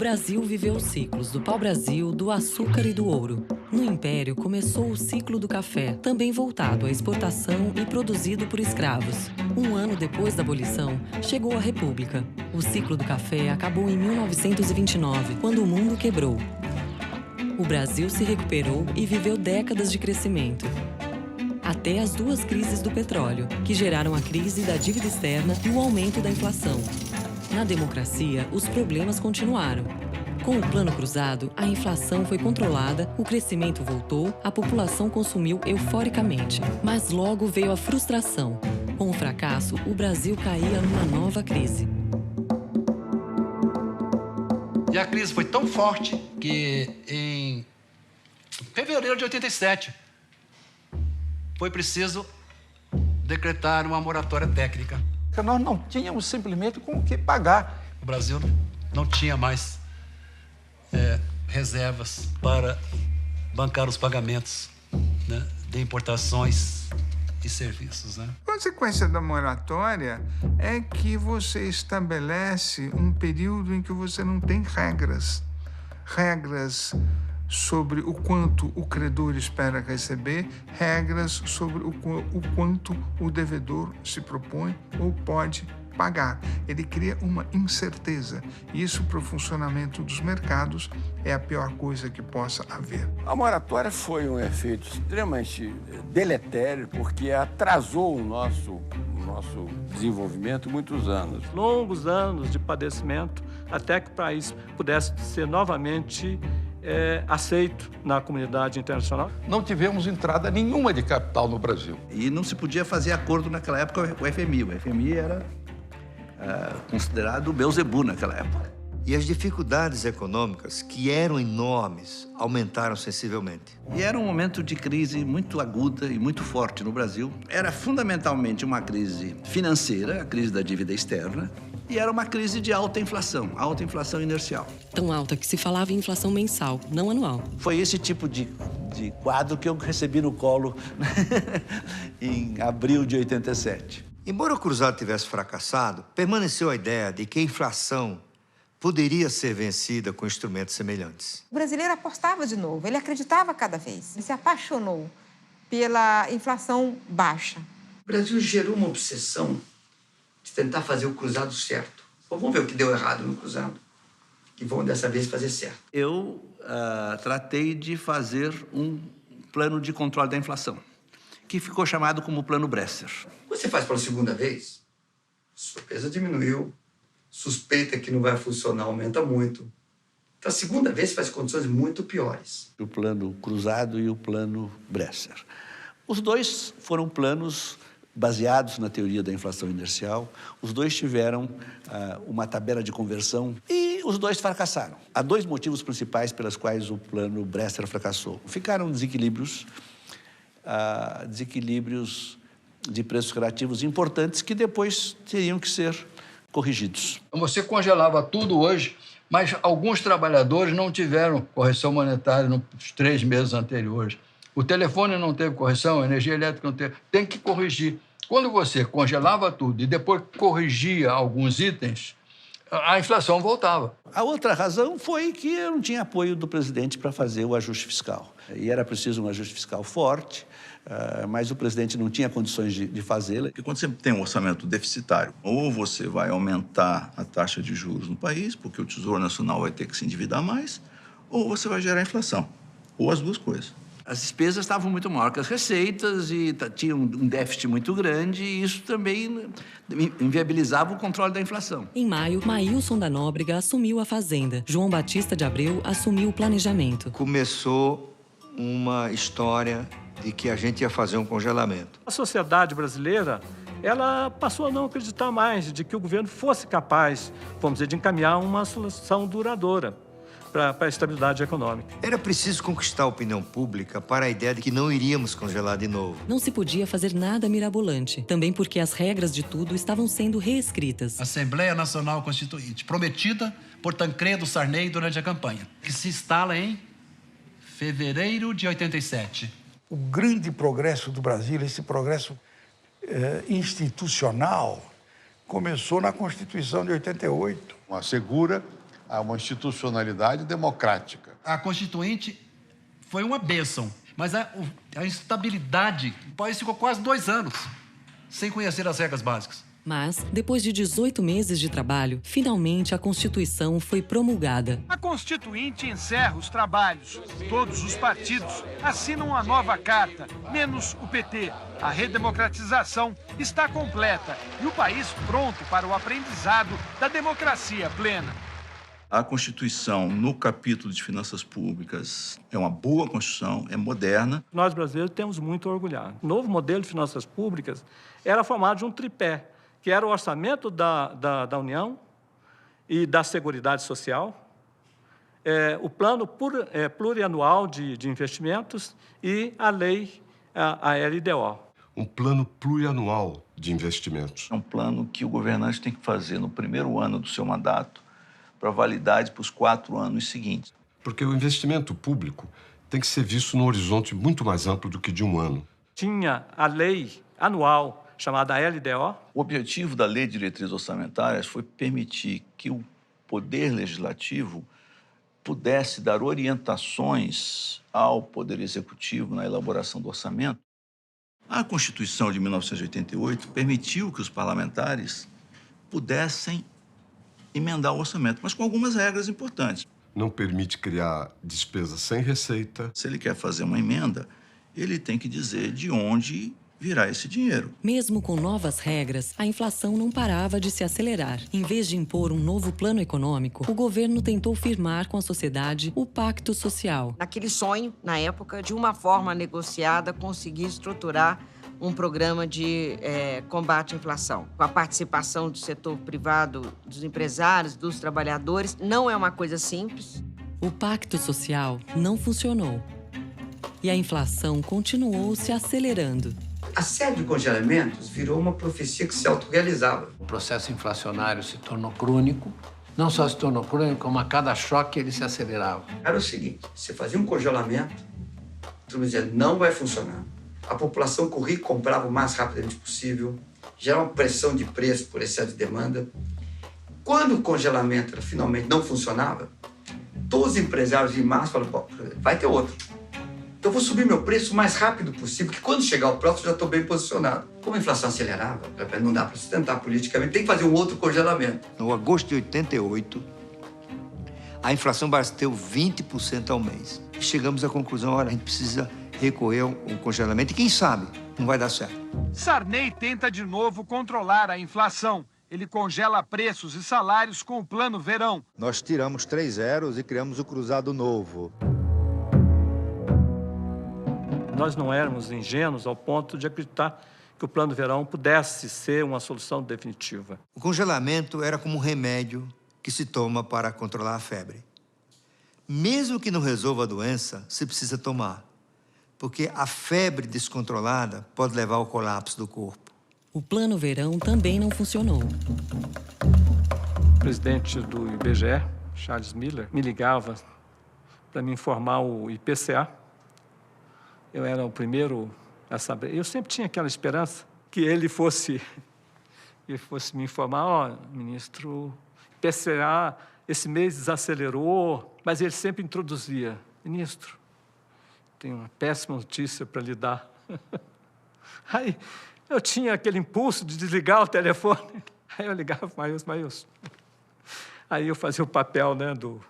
Brasil viveu os ciclos do pau-brasil, do açúcar e do ouro. No Império, começou o ciclo do café, também voltado à exportação e produzido por escravos. Um ano depois da abolição, chegou a República. O ciclo do café acabou em 1929, quando o mundo quebrou. O Brasil se recuperou e viveu décadas de crescimento. Até as duas crises do petróleo, que geraram a crise da dívida externa e o aumento da inflação. Na democracia, os problemas continuaram. Com o Plano Cruzado, a inflação foi controlada, o crescimento voltou, a população consumiu euforicamente. Mas logo veio a frustração. Com o fracasso, o Brasil caía numa nova crise. E a crise foi tão forte que em fevereiro de 87 foi preciso decretar uma moratória técnica. Nós não tínhamos simplesmente com o que pagar. O Brasil não tinha mais reservas para bancar os pagamentos, né, de importações e serviços, né? A consequência da moratória é que você estabelece um período em que você não tem regras. Regras sobre o quanto o credor espera receber, regras sobre o quanto o devedor se propõe ou pode pagar. Ele cria uma incerteza. E isso, para o funcionamento dos mercados, é a pior coisa que possa haver. A moratória foi um efeito extremamente deletério, porque atrasou o nosso desenvolvimento muitos anos. Longos anos de padecimento até que o país pudesse ser novamente aceito na comunidade internacional. Não tivemos entrada nenhuma de capital no Brasil. E não se podia fazer acordo naquela época com o FMI. O FMI era considerado o Beelzebub naquela época. E as dificuldades econômicas, que eram enormes, aumentaram sensivelmente. E era um momento de crise muito aguda e muito forte no Brasil. Era fundamentalmente uma crise financeira, a crise da dívida externa, e era uma crise de alta inflação inercial. Tão alta que se falava em inflação mensal, não anual. Foi esse tipo de quadro que eu recebi no colo em abril de 87. Embora o cruzado tivesse fracassado, permaneceu a ideia de que a inflação poderia ser vencida com instrumentos semelhantes. O brasileiro apostava de novo, ele acreditava cada vez. Ele se apaixonou pela inflação baixa. O Brasil gerou uma obsessão de tentar fazer o cruzado certo. Ou vamos ver o que deu errado no cruzado, e vamos dessa vez fazer certo. Eu tratei de fazer um plano de controle da inflação, que ficou chamado como Plano Bresser. Você faz pela segunda vez, surpresa diminuiu, suspeita que não vai funcionar aumenta muito. Então, a segunda vez faz condições muito piores. O Plano Cruzado e o Plano Bresser. Os dois foram planos baseados na teoria da inflação inercial. Os dois tiveram uma tabela de conversão e os dois fracassaram. Há dois motivos principais pelos quais o Plano Bresser fracassou. Ficaram desequilíbrios de preços relativos importantes que depois teriam que ser corrigidos. Você congelava tudo hoje, mas alguns trabalhadores não tiveram correção monetária nos 3 meses anteriores. O telefone não teve correção, a energia elétrica não teve. Tem que corrigir. Quando você congelava tudo e depois corrigia alguns itens, a inflação voltava. A outra razão foi que eu não tinha apoio do presidente para fazer o ajuste fiscal. E era preciso um ajuste fiscal forte, mas o presidente não tinha condições de fazê-lo. Porque quando você tem um orçamento deficitário, ou você vai aumentar a taxa de juros no país, porque o Tesouro Nacional vai ter que se endividar mais, ou você vai gerar inflação, ou as duas coisas. As despesas estavam muito maiores que as receitas e tinha um déficit muito grande e isso também inviabilizava o controle da inflação. Em maio, Maílson da Nóbrega assumiu a Fazenda. João Batista de Abreu assumiu o planejamento. Começou uma história de que a gente ia fazer um congelamento. A sociedade brasileira, ela passou a não acreditar mais de que o governo fosse capaz, vamos dizer, de encaminhar uma solução duradoura para a estabilidade econômica. Era preciso conquistar a opinião pública para a ideia de que não iríamos congelar de novo. Não se podia fazer nada mirabolante, também porque as regras de tudo estavam sendo reescritas. Assembleia Nacional Constituinte, prometida por Tancredo Sarney durante a campanha, que se instala em fevereiro de 87. O grande progresso do Brasil, esse progresso institucional, começou na Constituição de 88. Assegura a uma institucionalidade democrática. A Constituinte foi uma bênção, mas a instabilidade, o país ficou quase 2 anos sem conhecer as regras básicas. Mas, depois de 18 meses de trabalho, finalmente a Constituição foi promulgada. A Constituinte encerra os trabalhos. Todos os partidos assinam uma nova carta, menos o PT. A redemocratização está completa e o país pronto para o aprendizado da democracia plena. A Constituição, no capítulo de finanças públicas, é uma boa Constituição, é moderna. Nós, brasileiros, temos muito a orgulhar. O novo modelo de finanças públicas era formado de um tripé, que era o orçamento da União e da Seguridade Social, o plano plurianual de investimentos e a lei, a LDO. Um plano plurianual de investimentos. É um plano que o governante tem que fazer no primeiro ano do seu mandato para validade para os 4 anos seguintes. Porque o investimento público tem que ser visto num horizonte muito mais amplo do que de um ano. Tinha a lei anual, chamada LDO. O objetivo da Lei de Diretrizes Orçamentárias foi permitir que o Poder Legislativo pudesse dar orientações ao Poder Executivo na elaboração do orçamento. A Constituição de 1988 permitiu que os parlamentares pudessem emendar o orçamento, mas com algumas regras importantes. Não permite criar despesa sem receita. Se ele quer fazer uma emenda, ele tem que dizer de onde virá esse dinheiro. Mesmo com novas regras, a inflação não parava de se acelerar. Em vez de impor um novo plano econômico, o governo tentou firmar com a sociedade o Pacto Social. Naquele sonho, na época, de uma forma negociada, conseguir estruturar um programa de combate à inflação. Com a participação do setor privado, dos empresários, dos trabalhadores, não é uma coisa simples. O Pacto Social não funcionou. E a inflação continuou se acelerando. A série de congelamentos virou uma profecia que se autorrealizava. O processo inflacionário se tornou crônico. Não só se tornou crônico, como a cada choque ele se acelerava. Era o seguinte, você fazia um congelamento, todo mundo dizia, não vai funcionar. A população corria e comprava o mais rapidamente possível, gerava uma pressão de preço por excesso de demanda. Quando o congelamento finalmente não funcionava, todos os empresários em massa falaram, vai ter outro. Então eu vou subir meu preço o mais rápido possível, porque quando chegar o próximo eu já estou bem posicionado. Como a inflação acelerava, não dá para sustentar politicamente, tem que fazer um outro congelamento. No agosto de 88, a inflação bateu 20% ao mês. E chegamos à conclusão, olha, a gente precisa recorrer a um congelamento e quem sabe não vai dar certo. Sarney tenta de novo controlar a inflação. Ele congela preços e salários com o Plano Verão. Nós tiramos 3 zeros e criamos o Cruzado Novo. Nós não éramos ingênuos ao ponto de acreditar que o Plano Verão pudesse ser uma solução definitiva. O congelamento era como um remédio que se toma para controlar a febre. Mesmo que não resolva a doença, se precisa tomar, porque a febre descontrolada pode levar ao colapso do corpo. O Plano Verão também não funcionou. O presidente do IBGE, Charles Miller, me ligava para me informar o IPCA. Eu era o primeiro a saber. Eu sempre tinha aquela esperança que ele fosse me informar, ministro, IPCA esse mês desacelerou, mas ele sempre introduzia, ministro, tenho uma péssima notícia para lhe dar. Aí eu tinha aquele impulso de desligar o telefone. Aí eu ligava, Maius. Aí eu fazia o papel do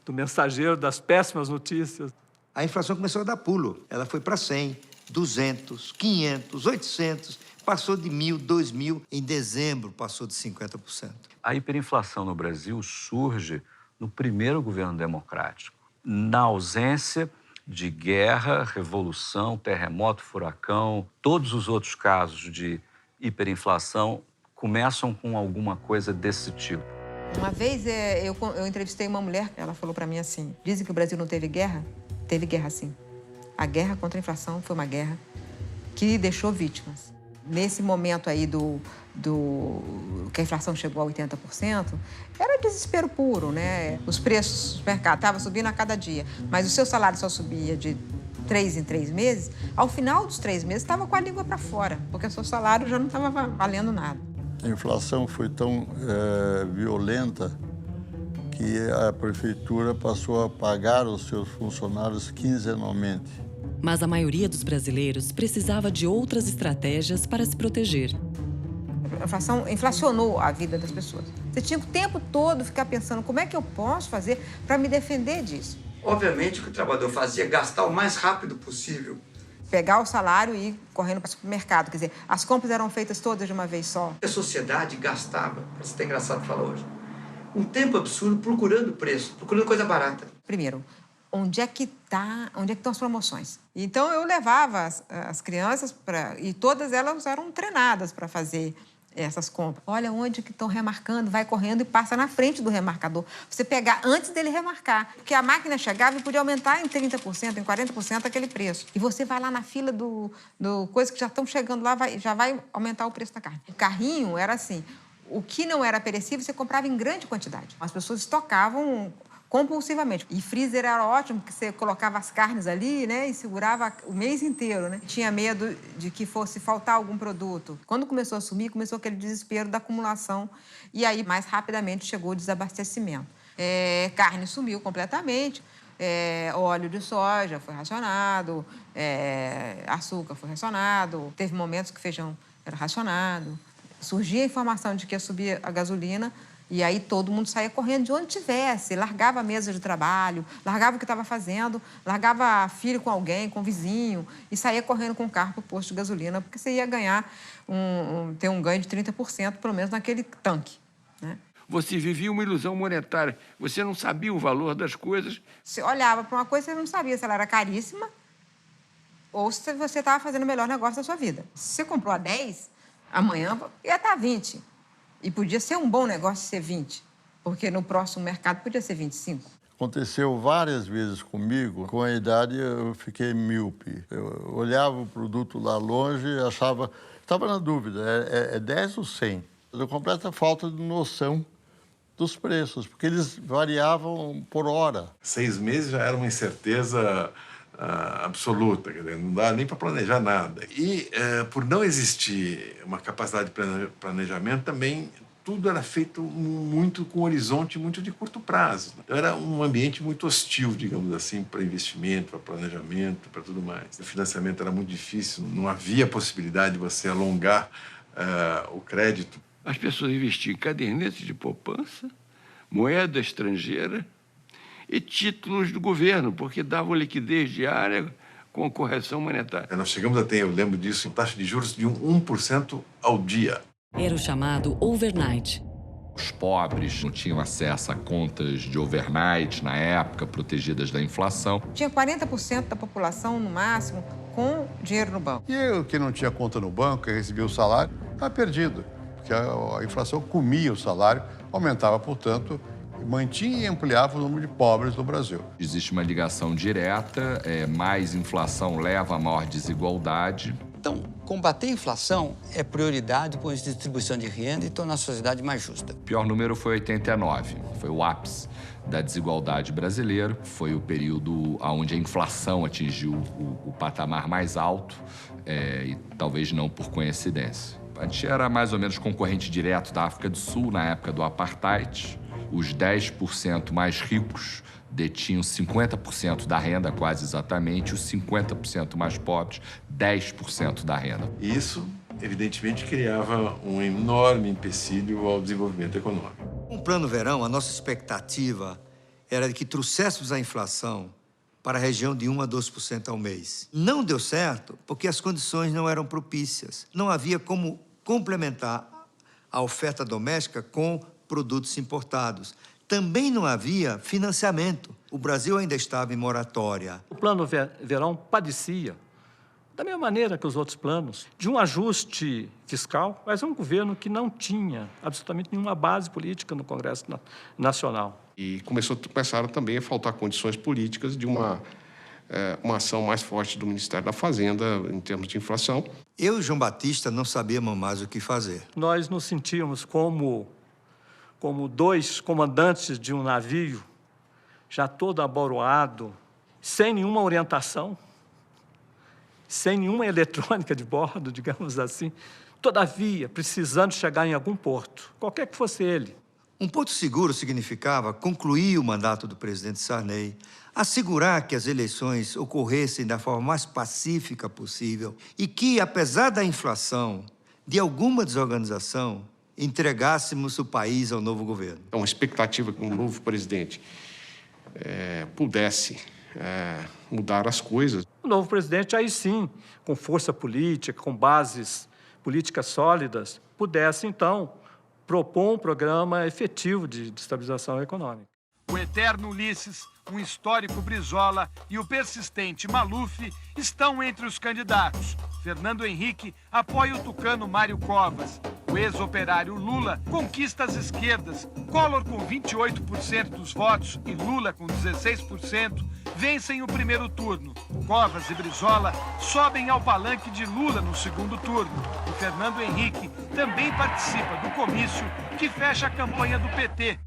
mensageiro das péssimas notícias. A inflação começou a dar pulo. Ela foi para 100, 200, 500, 800, passou de 1.000, 2.000. Em dezembro, passou de 50%. A hiperinflação no Brasil surge no primeiro governo democrático, na ausência de guerra, revolução, terremoto, furacão. Todos os outros casos de hiperinflação começam com alguma coisa desse tipo. Uma vez eu entrevistei uma mulher, ela falou para mim assim, dizem que o Brasil não teve guerra? Teve guerra, sim. A guerra contra a inflação foi uma guerra que deixou vítimas. Nesse momento aí que a inflação chegou a 80%, era desespero puro, né? Os preços do mercado estavam subindo a cada dia, mas o seu salário só subia de 3 em 3 meses. Ao final dos 3 meses, estava com a língua para fora, porque o seu salário já não estava valendo nada. A inflação foi tão violenta que a prefeitura passou a pagar os seus funcionários quinzenalmente. Mas a maioria dos brasileiros precisava de outras estratégias para se proteger. A inflação inflacionou a vida das pessoas. Você tinha o tempo todo ficar pensando como é que eu posso fazer para me defender disso. Obviamente, o que o trabalhador fazia é gastar o mais rápido possível. Pegar o salário e ir correndo para o supermercado. Quer dizer, as compras eram feitas todas de uma vez só. A sociedade gastava, isso é engraçado falar hoje, um tempo absurdo procurando preço, procurando coisa barata. Primeiro, onde é que estão as promoções? Então, eu levava as crianças e todas elas eram treinadas para fazer essas compras. Olha onde que estão remarcando, vai correndo e passa na frente do remarcador. Você pegar antes dele remarcar, porque a máquina chegava e podia aumentar em 30%, em 40% aquele preço. E você vai lá na fila do coisa que já estão chegando lá, já vai aumentar o preço da carne. O carrinho era assim, o que não era perecível você comprava em grande quantidade. As pessoas estocavam compulsivamente. E freezer era ótimo, porque você colocava as carnes ali, né, e segurava o mês inteiro, né? Tinha medo de que fosse faltar algum produto. Quando começou a sumir, começou aquele desespero da acumulação. E aí, mais rapidamente, chegou o desabastecimento. Carne sumiu completamente. Óleo de soja foi racionado. Açúcar foi racionado. Teve momentos que feijão era racionado. Surgia a informação de que ia subir a gasolina. E aí todo mundo saía correndo de onde tivesse, largava a mesa de trabalho, largava o que estava fazendo, largava filho com alguém, com o vizinho, e saía correndo com o carro para o posto de gasolina, porque você ia ganhar ter um ganho de 30%, pelo menos naquele tanque, né? Você vivia uma ilusão monetária, você não sabia o valor das coisas. Você olhava para uma coisa e você não sabia se ela era caríssima ou se você estava fazendo o melhor negócio da sua vida. Se você comprou a 10, amanhã ia estar 20. E podia ser um bom negócio ser 20, porque no próximo mercado podia ser 25. Aconteceu várias vezes comigo. Com a idade, eu fiquei míope. Eu olhava o produto lá longe e achava... Estava na dúvida, é 10 ou 100? Eu completa falta de noção dos preços, porque eles variavam por hora. 6 meses já era uma incerteza absoluta, quer dizer, não dá nem para planejar nada. E, por não existir uma capacidade de planejamento, também tudo era feito muito com um horizonte muito de curto prazo. Era um ambiente muito hostil, digamos assim, para investimento, para planejamento, para tudo mais. O financiamento era muito difícil, não havia possibilidade de você alongar o crédito. As pessoas investiam em cadernetes de poupança, moeda estrangeira e títulos do governo, porque davam liquidez diária com correção monetária. Nós chegamos a ter, eu lembro disso, taxa de juros de 1% ao dia. Era o chamado overnight. Os pobres não tinham acesso a contas de overnight na época, protegidas da inflação. Tinha 40% da população, no máximo, com dinheiro no banco. E eu, que não tinha conta no banco, que recebia o salário, estava perdido, porque a inflação comia o salário, aumentava, portanto, mantinha e ampliava o número de pobres no Brasil. Existe uma ligação direta, mais inflação leva a maior desigualdade. Então, combater a inflação é prioridade para a distribuição de renda e tornar a sociedade mais justa. O pior número foi 89, foi o ápice da desigualdade brasileira. Foi o período onde a inflação atingiu o patamar mais alto, e talvez não por coincidência. A gente era mais ou menos concorrente direto da África do Sul na época do apartheid. Os 10% mais ricos detinham 50% da renda, quase exatamente, os 50% mais pobres, 10% da renda. Isso, evidentemente, criava um enorme empecilho ao desenvolvimento econômico. Com o Plano Verão, a nossa expectativa era de que trouxéssemos a inflação para a região de 1 a 2% ao mês. Não deu certo porque as condições não eram propícias. Não havia como complementar a oferta doméstica com produtos importados. Também não havia financiamento. O Brasil ainda estava em moratória. O Plano Verão padecia, da mesma maneira que os outros planos, de um ajuste fiscal, mas é um governo que não tinha absolutamente nenhuma base política no Congresso Nacional. E começaram também a faltar condições políticas de uma ação mais forte do Ministério da Fazenda em termos de inflação. Eu e João Batista não sabíamos mais o que fazer. Nós nos sentíamos como dois comandantes de um navio, já todo aboroado, sem nenhuma orientação, sem nenhuma eletrônica de bordo, digamos assim, todavia precisando chegar em algum porto, qualquer que fosse ele. Um porto seguro significava concluir o mandato do presidente Sarney, assegurar que as eleições ocorressem da forma mais pacífica possível e que, apesar da inflação, de alguma desorganização, entregássemos o país ao novo governo. É uma expectativa que um novo presidente pudesse mudar as coisas. O novo presidente, aí sim, com força política, com bases políticas sólidas, pudesse, então, propor um programa efetivo de estabilização econômica. O eterno Ulisses, um histórico Brizola e o persistente Maluf estão entre os candidatos. Fernando Henrique apoia o tucano Mário Covas. O ex-operário Lula conquista as esquerdas. Collor, com 28% dos votos, e Lula, com 16%, vencem o primeiro turno. Covas e Brizola sobem ao palanque de Lula no segundo turno. E Fernando Henrique também participa do comício que fecha a campanha do PT.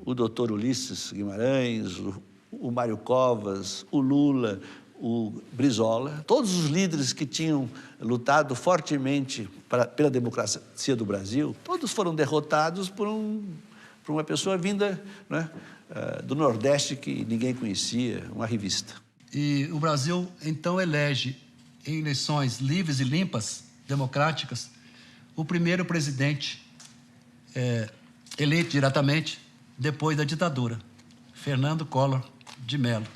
O doutor Ulisses Guimarães, o Mário Covas, o Lula, o Brizola, todos os líderes que tinham lutado fortemente pela democracia do Brasil, todos foram derrotados por uma pessoa vinda, né, do Nordeste que ninguém conhecia, uma revista. E o Brasil, então, elege em eleições livres e limpas, democráticas, o primeiro presidente eleito diretamente depois da ditadura, Fernando Collor de Mello.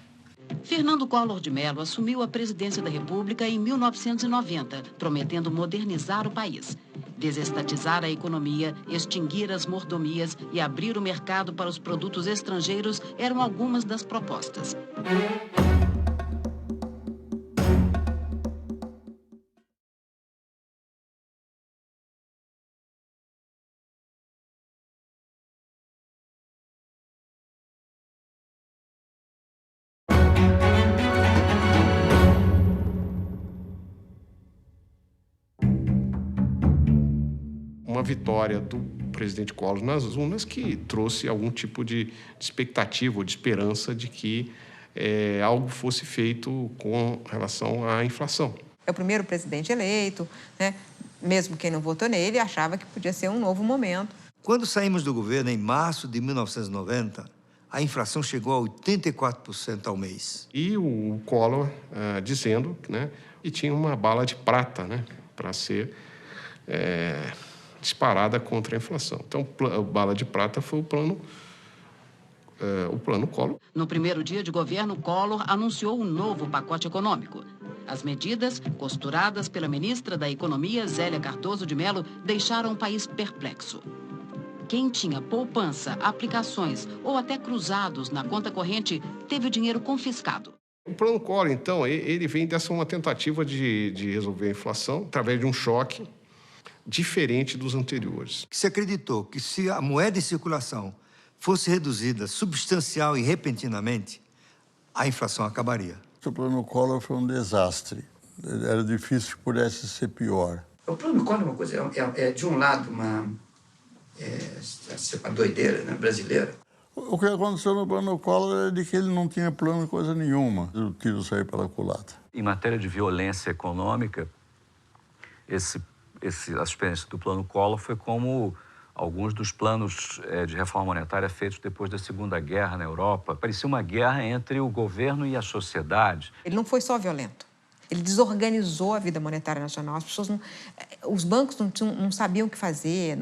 Fernando Collor de Mello assumiu a presidência da República em 1990, prometendo modernizar o país, desestatizar a economia, extinguir as mordomias e abrir o mercado para os produtos estrangeiros eram algumas das propostas. Uma vitória do presidente Collor nas urnas que trouxe algum tipo de expectativa ou de esperança de que algo fosse feito com relação à inflação. É o primeiro presidente eleito, né? Mesmo quem não votou nele achava que podia ser um novo momento. Quando saímos do governo em março de 1990, a inflação chegou a 84% ao mês. E o Collor dizendo, né, que tinha uma bala de prata, né, para ser disparada contra a inflação. Então, a bala de prata foi o plano Collor. No primeiro dia de governo, Collor anunciou um novo pacote econômico. As medidas, costuradas pela ministra da Economia, Zélia Cardoso de Mello, deixaram o país perplexo. Quem tinha poupança, aplicações ou até cruzados na conta corrente, teve o dinheiro confiscado. O plano Collor, então, ele vem dessa uma tentativa de resolver a inflação através de um choque diferente dos anteriores. Se acreditou que se a moeda em circulação fosse reduzida substancial e repentinamente, a inflação acabaria. O plano Collor foi um desastre. Era difícil que pudesse ser pior. O plano Collor é uma coisa, de um lado, uma doideira, né, brasileira. O que aconteceu no plano Collor é de que ele não tinha plano de coisa nenhuma. O tiro saiu pela culatra. Em matéria de violência econômica, a experiência do plano Collor foi como alguns dos planos de reforma monetária feitos depois da Segunda Guerra na Europa. Parecia uma guerra entre o governo e a sociedade. Ele não foi só violento. Ele desorganizou a vida monetária nacional. As pessoas os bancos não sabiam o que fazer,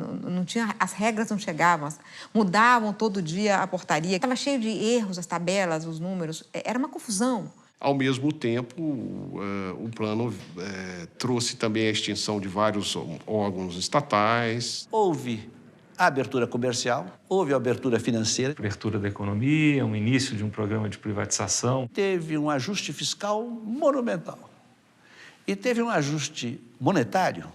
as regras não chegavam, mudavam todo dia a portaria. Estava cheio de erros, as tabelas, os números. Era uma confusão. Ao mesmo tempo, o plano trouxe também a extinção de vários órgãos estatais. Houve a abertura comercial, houve a abertura financeira. Abertura da economia, um início de um programa de privatização. Teve um ajuste fiscal monumental. E teve um ajuste monetário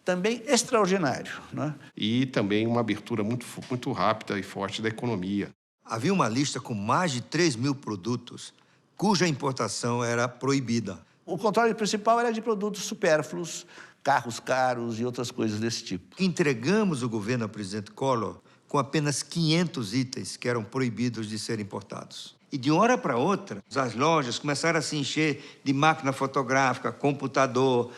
também extraordinário, né? E também uma abertura muito rápida e forte da economia. Havia uma lista com mais de 3 mil produtos cuja importação era proibida. O controle principal era de produtos supérfluos, carros caros e outras coisas desse tipo. Entregamos o governo ao presidente Collor com apenas 500 itens que eram proibidos de serem importados. E de uma hora para outra, as lojas começaram a se encher de máquina fotográfica, computador,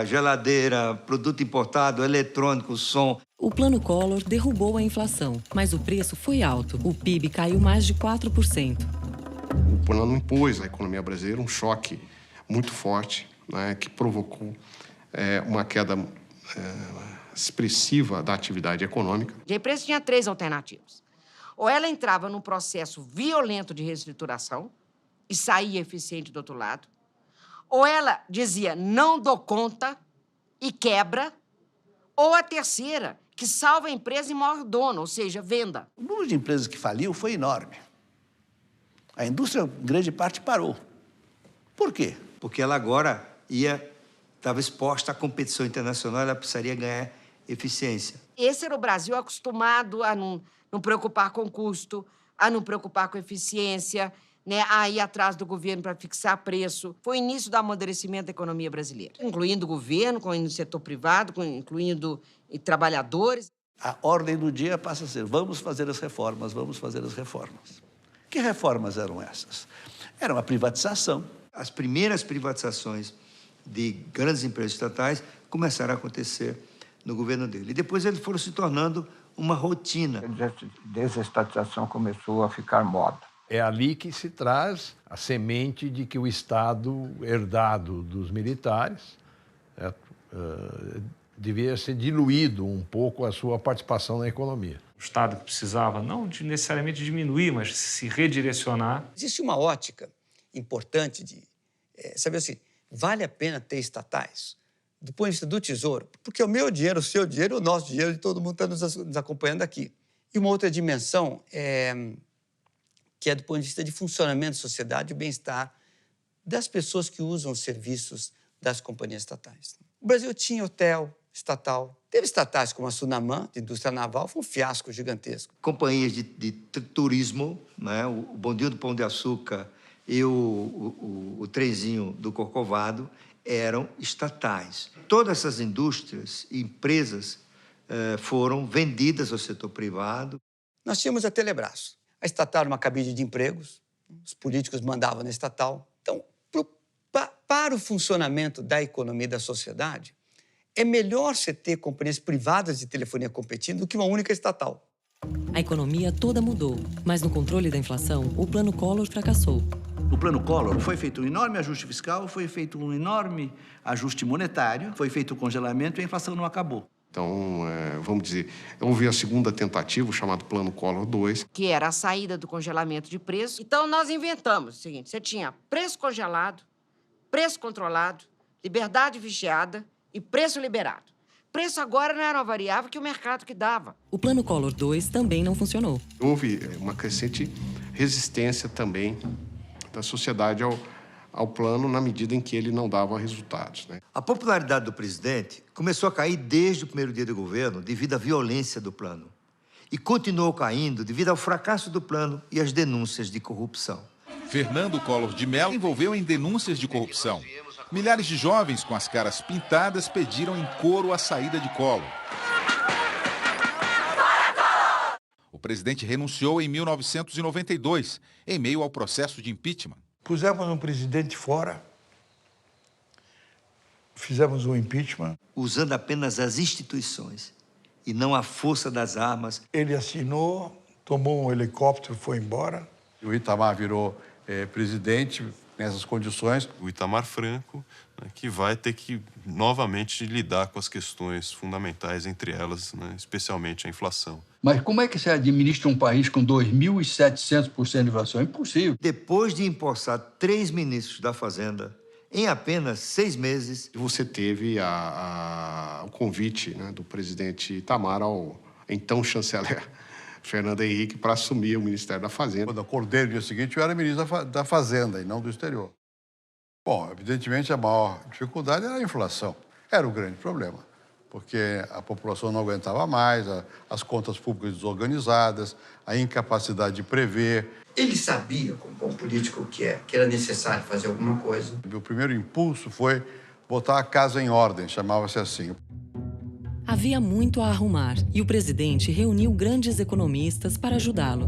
geladeira, produto importado, eletrônico, som. O Plano Collor derrubou a inflação, mas o preço foi alto. O PIB caiu mais de 4%. O plano impôs à economia brasileira um choque muito forte, né, que provocou uma queda expressiva da atividade econômica. A empresa tinha 3 alternativas. Ou ela entrava num processo violento de reestruturação e saía eficiente do outro lado, ou ela dizia, não dou conta e quebra, ou a terceira, que salva a empresa e morre o dono, ou seja, venda. O número de empresas que faliu foi enorme. A indústria, em grande parte, parou. Por quê? Porque ela agora estava exposta à competição internacional, ela precisaria ganhar eficiência. Esse era o Brasil acostumado a não preocupar com custo, a não preocupar com eficiência, né, a ir atrás do governo para fixar preço. Foi o início do amadurecimento da economia brasileira, incluindo o governo, incluindo o setor privado, incluindo trabalhadores. A ordem do dia passa a ser, vamos fazer as reformas, vamos fazer as reformas. Que reformas eram essas? Era uma privatização. As primeiras privatizações de grandes empresas estatais começaram a acontecer no governo dele. E depois eles foram se tornando uma rotina. A desestatização começou a ficar moda. É ali que se traz a semente de que o Estado herdado dos militares devia ser diluído um pouco a sua participação na economia. O Estado que precisava não necessariamente diminuir, mas se redirecionar. Existe uma ótica importante de saber assim, vale a pena ter estatais? Do ponto de vista do Tesouro, porque o meu dinheiro, o seu dinheiro, o nosso dinheiro, de todo mundo está nos acompanhando aqui. E uma outra dimensão que é do ponto de vista de funcionamento da sociedade e bem-estar das pessoas que usam os serviços das companhias estatais. O Brasil tinha hotel estatal, teve estatais como a Sunamã, de indústria naval, foi um fiasco gigantesco. Companhias de turismo, né? O bondinho do Pão de Açúcar e o trenzinho do Corcovado eram estatais. Todas essas indústrias e empresas foram vendidas ao setor privado. Nós tínhamos a Telebrás. A estatal era uma cabide de empregos, os políticos mandavam na estatal. Então, para o funcionamento da economia e da sociedade, é melhor você ter companhias privadas de telefonia competindo do que uma única estatal. A economia toda mudou, mas no controle da inflação, o Plano Collor fracassou. No Plano Collor foi feito um enorme ajuste fiscal, foi feito um enorme ajuste monetário, foi feito o congelamento e a inflação não acabou. Então, vamos dizer, houve a segunda tentativa, o chamado Plano Collor II. Que era a saída do congelamento de preço. Então, nós inventamos o seguinte, você tinha preço congelado, preço controlado, liberdade vigiada e preço liberado. Preço agora não era uma variável que o mercado que dava. O Plano Collor II também não funcionou. Houve uma crescente resistência também da sociedade ao plano na medida em que ele não dava resultados, né? A popularidade do presidente começou a cair desde o primeiro dia do governo devido à violência do plano. E continuou caindo devido ao fracasso do plano e às denúncias de corrupção. Fernando Collor de Mello envolveu em denúncias de corrupção. Milhares de jovens com as caras pintadas pediram em coro a saída de Collor. O presidente renunciou em 1992, em meio ao processo de impeachment. Pusemos um presidente fora, fizemos um impeachment. Usando apenas as instituições e não a força das armas. Ele assinou, tomou um helicóptero, foi embora. O Itamar virou presidente nessas condições. O Itamar Franco, né, que vai ter que novamente lidar com as questões fundamentais, entre elas, né, especialmente a inflação. Mas como é que você administra um país com 2.700% de inflação? É impossível. Depois de empossar 3 ministros da Fazenda, em apenas 6 meses... Você teve o convite, né, do presidente Itamar ao então chanceler Fernando Henrique para assumir o Ministério da Fazenda. Quando eu acordei no dia seguinte, eu era ministro da Fazenda e não do exterior. Bom, evidentemente, a maior dificuldade era a inflação. Era o grande problema, porque a população não aguentava mais, as contas públicas desorganizadas, a incapacidade de prever. Ele sabia, como bom político que era necessário fazer alguma coisa. Meu primeiro impulso foi botar a casa em ordem, chamava-se assim. Havia muito a arrumar e o presidente reuniu grandes economistas para ajudá-lo.